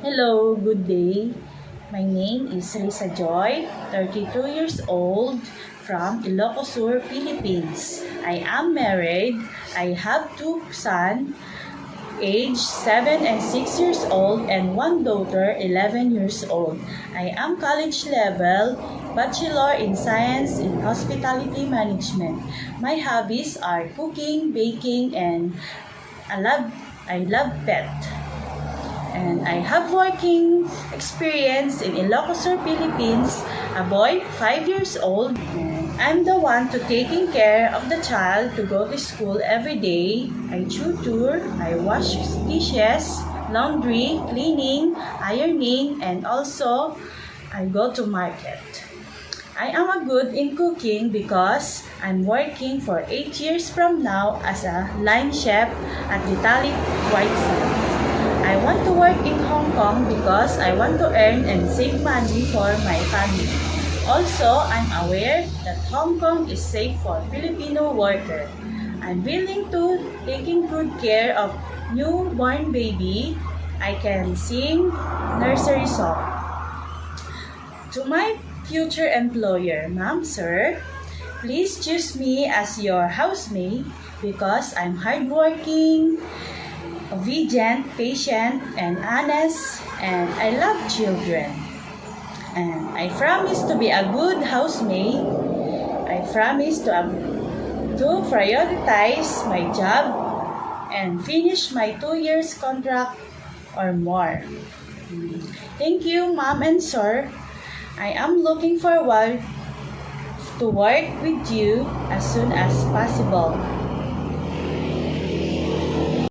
Hello, good day. My name is Risa Joy, 32 years old, from Ilocos Sur, Philippines. I am married. I have two sons, age 7 and 6 years old, and one daughter, 11 years old. I am college level, Bachelor in Science in Hospitality Management. My hobbies are cooking, baking, and I love pet. And I have working experience in Ilocos Sur, Philippines, a boy 5 years old. And I'm the one to taking care of the child to go to school every day. I tutor, I wash dishes, laundry, cleaning, ironing, and also I go to market. I am a good in cooking because I'm working for 8 years from now as a line chef at Vitalik White Sands. I want to work in Hong Kong because I want to earn and save money for my family. Also, I'm aware that Hong Kong is safe for Filipino workers. I'm willing to taking good care of newborn baby. I can sing nursery song. To my future employer, Ma'am, Sir, please choose me as your housemate because I'm hardworking, obedient, patient, and honest, and I love children. And I promise to be a good housemate. I promise to prioritize my job and finish my 2 years contract or more. Thank you, Ma'am and Sir. I am looking forward to work with you as soon as possible.